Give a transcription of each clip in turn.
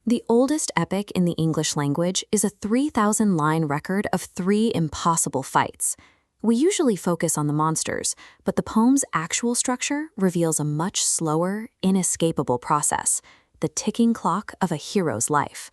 The oldest epic in the English language is a 3,000-line record of 3 impossible fights. We usually focus on the monsters, but the poem's actual structure reveals a much slower, inescapable process, the ticking clock of a hero's life.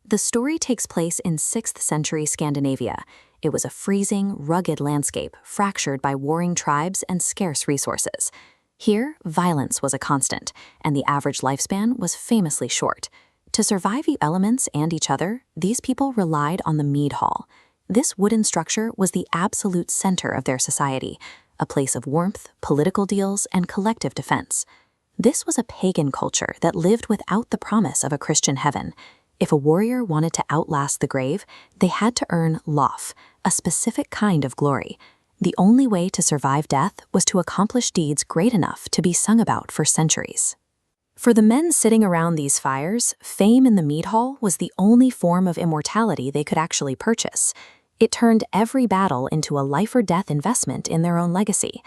The story takes place in 6th century Scandinavia. It was a freezing, rugged landscape fractured by warring tribes and scarce resources. Here, violence was a constant, and the average lifespan was famously short. To survive the elements and each other, these people relied on the Mead-Hall. This wooden structure was the absolute center of their society, a place of warmth, political deals, and collective defense. This was a pagan culture that lived without the promise of a Christian heaven. If a warrior wanted to outlast the grave, they had to earn lof, a specific kind of glory. The only way to survive death was to accomplish deeds great enough to be sung about for centuries. For the men sitting around these fires, fame in the Mead-Hall was the only form of immortality they could actually purchase. It turned every battle into a life-or-death investment in their own legacy.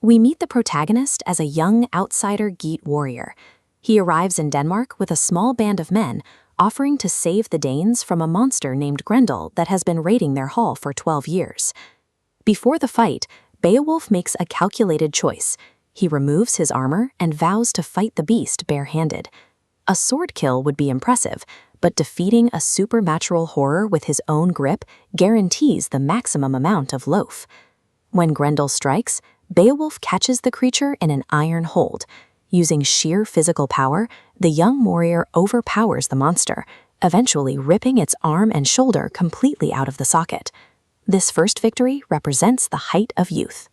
We meet the protagonist as a young outsider Geat warrior. He arrives in Denmark with a small band of men, offering to save the Danes from a monster named Grendel that has been raiding their hall for 12 years. Before the fight, Beowulf makes a calculated choice. He removes his armor and vows to fight the beast bare-handed. A sword kill would be impressive, but defeating a supernatural horror with his own grip guarantees the maximum amount of loaf. When Grendel strikes, Beowulf catches the creature in an iron hold. Using sheer physical power, the young warrior overpowers the monster, eventually ripping its arm and shoulder completely out of the socket. This first victory represents the height of youth.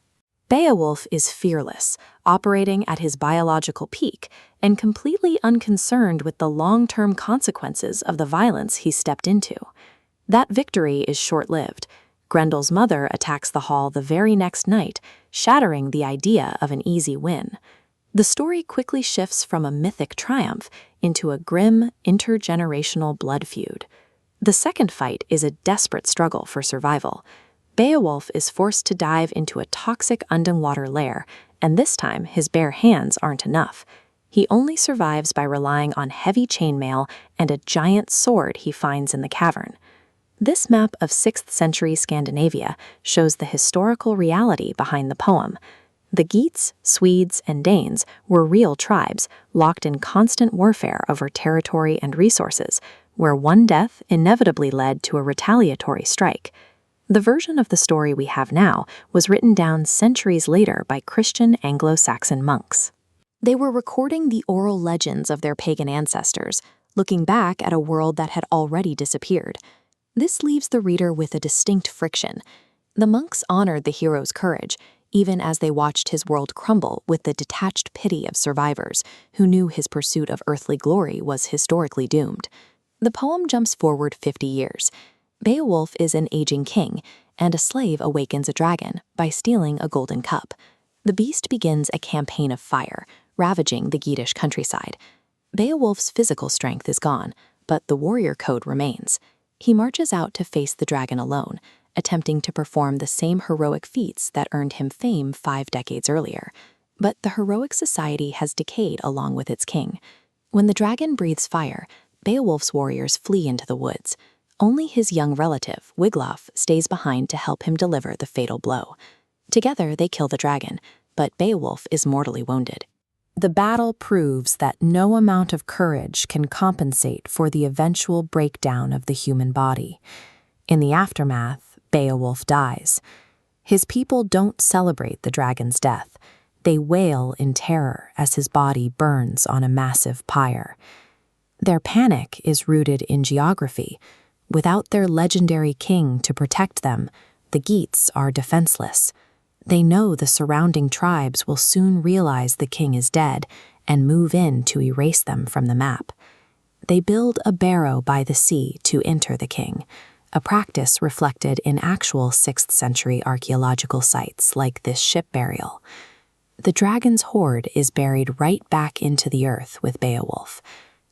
Beowulf is fearless, operating at his biological peak, and completely unconcerned with the long-term consequences of the violence he stepped into. That victory is short-lived. Grendel's mother attacks the hall the very next night, shattering the idea of an easy win. The story quickly shifts from a mythic triumph into a grim, intergenerational blood feud. The second fight is a desperate struggle for survival. Beowulf is forced to dive into a toxic underwater lair, and this time his bare hands aren't enough. He only survives by relying on heavy chainmail and a giant sword he finds in the cavern. This map of 6th century Scandinavia shows the historical reality behind the poem. The Geats, Swedes, and Danes were real tribes, locked in constant warfare over territory and resources, where one death inevitably led to a retaliatory strike. The version of the story we have now was written down centuries later by Christian Anglo-Saxon monks. They were recording the oral legends of their pagan ancestors, looking back at a world that had already disappeared. This leaves the reader with a distinct friction. The monks honored the hero's courage, even as they watched his world crumble with the detached pity of survivors who knew his pursuit of earthly glory was historically doomed. The poem jumps forward 50 years. Beowulf is an aging king, and a slave awakens a dragon by stealing a golden cup. The beast begins a campaign of fire, ravaging the Geatish countryside. Beowulf's physical strength is gone, but the warrior code remains. He marches out to face the dragon alone, attempting to perform the same heroic feats that earned him fame 5 decades earlier. But the heroic society has decayed along with its king. When the dragon breathes fire, Beowulf's warriors flee into the woods. Only his young relative, Wiglaf, stays behind to help him deliver the fatal blow. Together, they kill the dragon, but Beowulf is mortally wounded. The battle proves that no amount of courage can compensate for the eventual breakdown of the human body. In the aftermath, Beowulf dies. His people don't celebrate the dragon's death. They wail in terror as his body burns on a massive pyre. Their panic is rooted in geography. Without their legendary king to protect them, the Geats are defenseless. They know the surrounding tribes will soon realize the king is dead and move in to erase them from the map. They build a barrow by the sea to enter the king, a practice reflected in actual 6th century archaeological sites like this ship burial. The dragon's hoard is buried right back into the earth with Beowulf.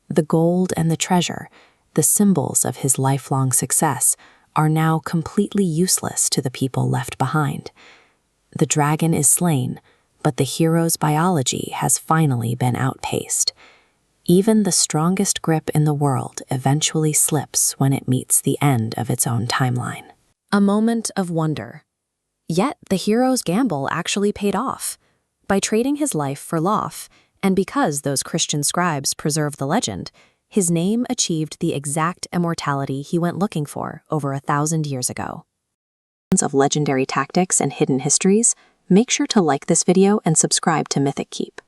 The gold and the treasure, the symbols of his lifelong success, are now completely useless to the people left behind. The dragon is slain, but the hero's biology has finally been outpaced. Even the strongest grip in the world eventually slips when it meets the end of its own timeline. A moment of wonder. Yet the hero's gamble actually paid off. By trading his life for Loth, and because those Christian scribes preserved the legend, his name achieved the exact immortality he went looking for over 1,000 years ago. Of legendary tactics and hidden histories, make sure to like this video and subscribe to Mythic Keep.